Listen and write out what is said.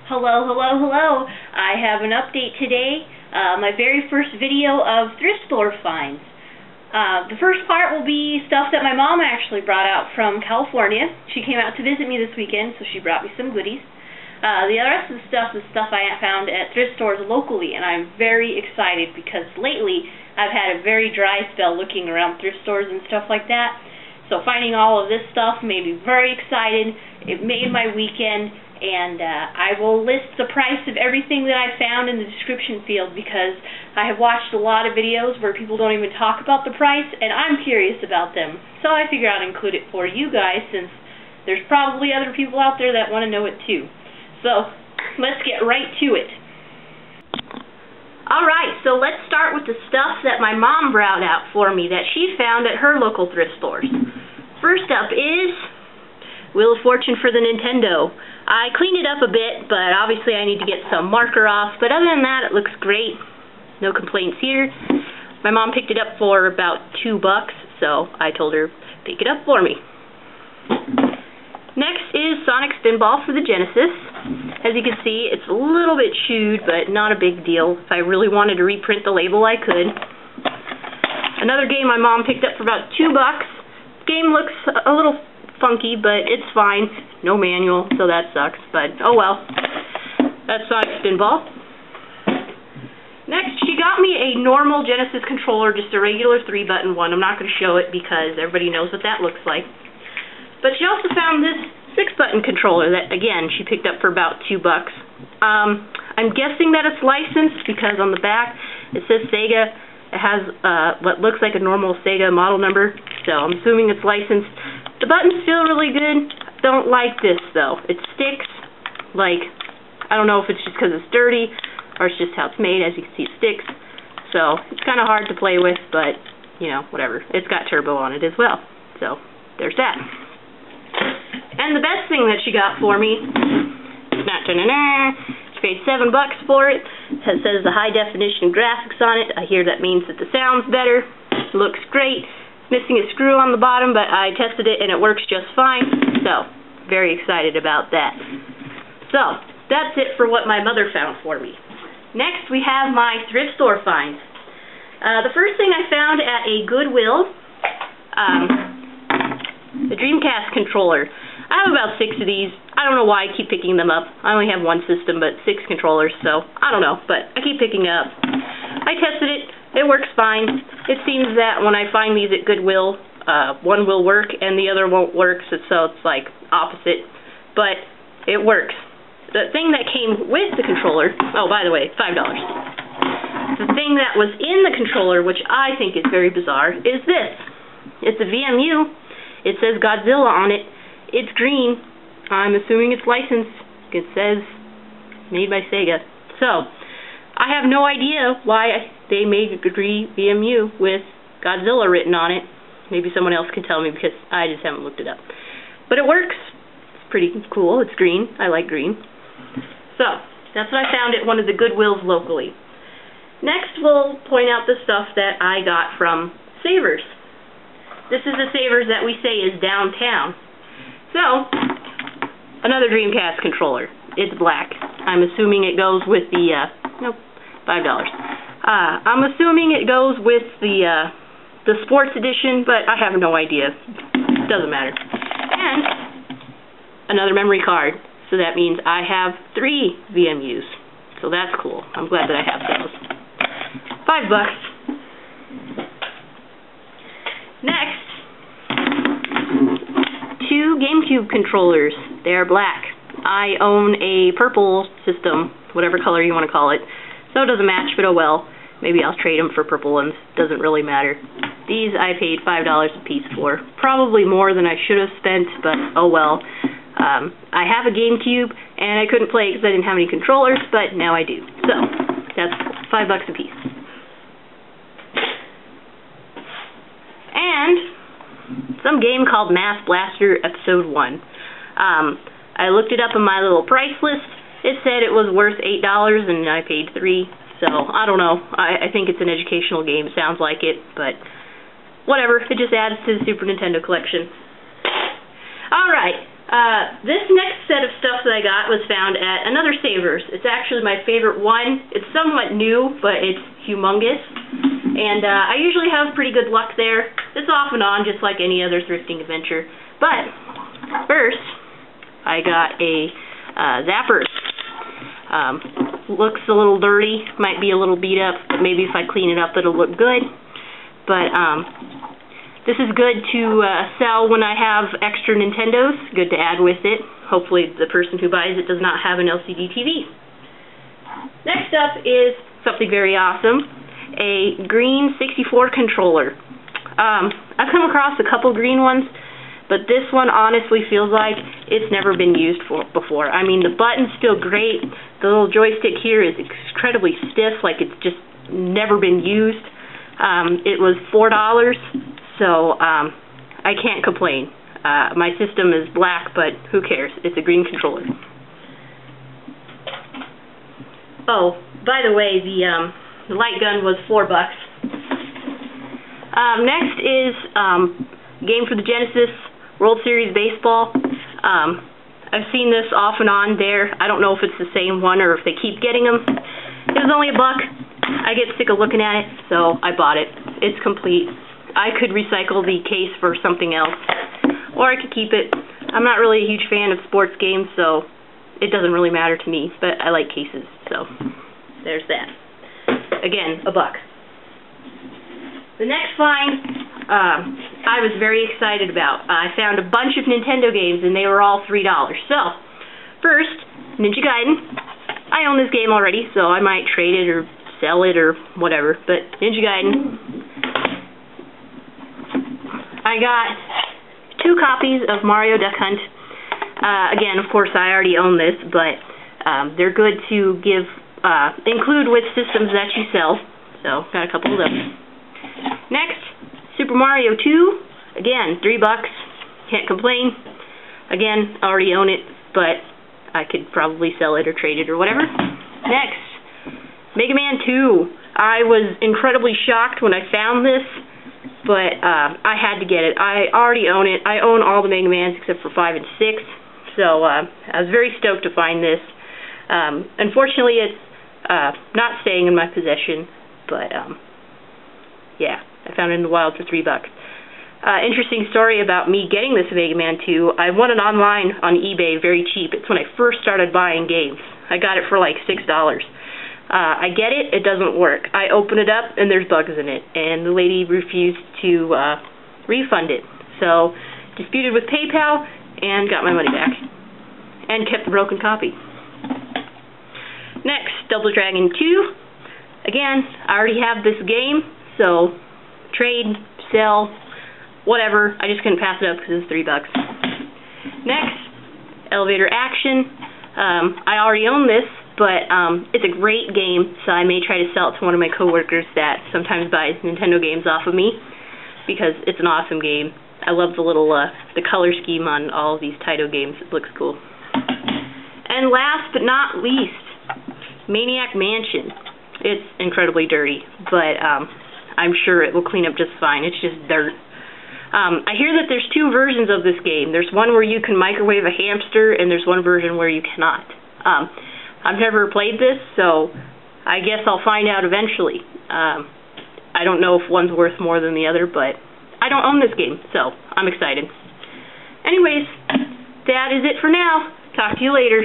Hello, hello, hello. I have an update today. My very first video of thrift store finds. The first part will be stuff that my mom actually brought out from California. She came out to visit me this weekend, so she brought me some goodies. The rest of the stuff is stuff I found at thrift stores locally, and I'm very excited because lately I've had a very dry spell looking around thrift stores and stuff like that. So finding all of this stuff made me very excited. It made my weekend, and I will list the price of everything that I found in the description field because I have watched a lot of videos where people don't even talk about the price, and I'm curious about them. So I figure I'd include it for you guys since there's probably other people out there that want to know it too. So let's get right to it. Alright, so let's start with the stuff that my mom brought out for me that she found at her local thrift stores. First up is Wheel of Fortune for the Nintendo. I cleaned it up a bit, but obviously I need to get some marker off, but other than that it looks great. No complaints here. My mom picked it up for about $2, so I told her pick it up for me. Next is Sonic Spinball for the Genesis. As you can see, it's a little bit chewed, but not a big deal. If I really wanted to reprint the label, I could. Another game my mom picked up for about $2. Game looks a little funky, but it's fine. No manual, so that sucks, but oh well. That's Sonic Spinball. Next, she got me a normal Genesis controller, just a regular 3-button one. I'm not going to show it because everybody knows what that looks like. But she also found this 6-button controller that, again, she picked up for about $2. I'm guessing that it's licensed because on the back it says Sega. It has what looks like a normal Sega model number, so I'm assuming it's licensed. The buttons feel really good. Don't like this, though. It sticks. Like, I don't know if it's just because it's dirty or it's just how it's made. As you can see, it sticks. So it's kind of hard to play with, but, you know, whatever. It's got turbo on it as well. So there's that. And the best thing that she got for me, she paid $7 for it. It says the high definition graphics on it. I hear that means that the sound's better. It looks great. It's missing a screw on the bottom, but I tested it and it works just fine. So, very excited about that. So, that's it for what my mother found for me. Next, we have my thrift store finds. The first thing I found at a Goodwill, the Dreamcast controller. I have about 6 of these. I don't know why I keep picking them up. I only have one system, but 6 controllers, so I don't know, but I keep picking it up. I tested it. It works fine. It seems that when I find these at Goodwill, one will work and the other won't work, so it's like opposite, but it works. The thing that came with the controller, oh, by the way, $5. The thing that was in the controller, which I think is very bizarre, is this. It's a VMU. It says Godzilla on it. It's green. I'm assuming it's licensed. It says made by Sega. So, I have no idea why they made a green VMU with Godzilla written on it. Maybe someone else can tell me because I just haven't looked it up. But it works. It's pretty cool. It's green. I like green. So, that's what I found at one of the Goodwills locally. Next, we'll point out the stuff that I got from Savers. This is the Savers that we say is downtown. So, another Dreamcast controller. It's black. I'm assuming it goes with the, nope, $5. I'm assuming it goes with the sports edition, but I have no idea. Doesn't matter. And another memory card. So that means I have 3 VMUs. So that's cool. I'm glad that I have those. $5. Next. 2 GameCube controllers. They are black. I own a purple system, whatever color you want to call it, so it doesn't match, but oh well. Maybe I'll trade them for purple ones. Doesn't really matter. These I paid $5 a piece for. Probably more than I should have spent, but oh well. I have a GameCube, and I couldn't play it because I didn't have any controllers, but now I do. So, that's $5 a piece. And some game called Mass Blaster Episode 1. I looked it up in my little price list. It said it was worth $8 and I paid $3. So, I don't know. I think it's an educational game. Sounds like it, but whatever. It just adds to the Super Nintendo collection. Alright, This next set of stuff that I got was found at another Savers. It's actually my favorite one. It's somewhat new, but it's humongous. And I usually have pretty good luck there. It's off and on, just like any other thrifting adventure. But first, I got a Zapper. Looks a little dirty, might be a little beat up, but maybe if I clean it up it'll look good. But this is good to sell when I have extra Nintendos, good to add with it. Hopefully the person who buys it does not have an LCD TV. Next up is something very awesome, a green 64 controller. I've come across a couple green ones, but this one honestly feels like it's never been used before. I mean, the button's still great. The little joystick here is incredibly stiff, like it's just never been used. It was $4, so I can't complain. My system is black, but who cares? It's a green controller. Oh, by the way, the light gun was $4. Next is game for the Genesis, World Series Baseball. I've seen this off and on there. I don't know if it's the same one or if they keep getting them. It was only $1. I get sick of looking at it, so I bought it. It's complete. I could recycle the case for something else, or I could keep it. I'm not really a huge fan of sports games, so it doesn't really matter to me, but I like cases, so there's that. Again, $1. The next find, I was very excited about. I found a bunch of Nintendo games, and they were all $3. So, first, Ninja Gaiden. I own this game already, so I might trade it or sell it or whatever, but Ninja Gaiden. I got 2 copies of Mario Duck Hunt. Again, of course, I already own this, but they're good to include with systems that you sell. So, got a couple of those. Next, Super Mario 2. Again, $3. Can't complain. Again, I already own it, but I could probably sell it or trade it or whatever. Next, Mega Man 2. I was incredibly shocked when I found this, but I had to get it. I already own it. I own all the Mega Mans except for 5 and 6, so I was very stoked to find this. Unfortunately, it's not staying in my possession, but yeah, I found it in the wild for $3. Interesting story about me getting this Mega Man 2. I won it online on eBay very cheap. It's when I first started buying games. I got it for like $6. I get it, it doesn't work. I open it up and there's bugs in it, and the lady refused to refund it. So, disputed with PayPal and got my money back. And kept the broken copy. Next, Double Dragon 2. Again, I already have this game, so trade, sell, whatever. I just couldn't pass it up because it's $3. Next, Elevator Action. I already own this, but it's a great game, so I may try to sell it to one of my coworkers that sometimes buys Nintendo games off of me, because it's an awesome game. I love the little the color scheme on all of these Taito games. It looks cool. And last but not least, Maniac Mansion. It's incredibly dirty, but I'm sure it will clean up just fine. It's just dirt. I hear that there's 2 versions of this game. There's one where you can microwave a hamster, and there's one version where you cannot. I've never played this, so I guess I'll find out eventually. I don't know if one's worth more than the other, but I don't own this game, so I'm excited. Anyways, that is it for now. Talk to you later.